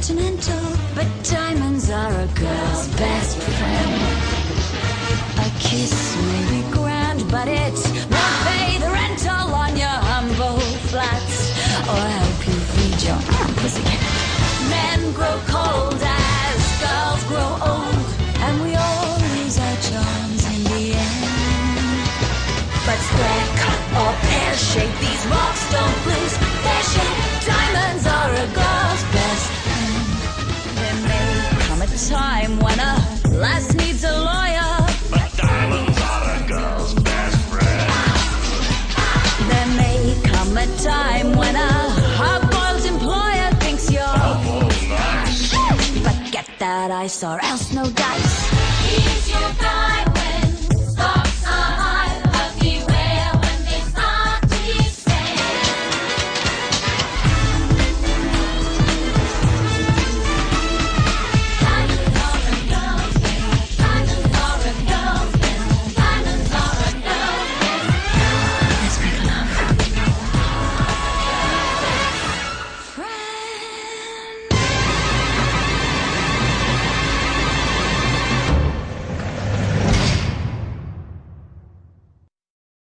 sentimental, but diamonds are a girl's best friend. A kiss may be grand, but it won't pay the rental on your humble flats or help you feed your pussycat. Men grow cold as girls grow old, and we all lose our charms in the end. But square cut or pear shape, these rocks don't lose their shape. Diamonds are a girl's best friend. There may come a time when a lass needs a lawyer, but diamonds are a girl's best friend. There may come a time when a hard-boiled employer thinks you're nice, but get that ice or else no dice. Here's your guy.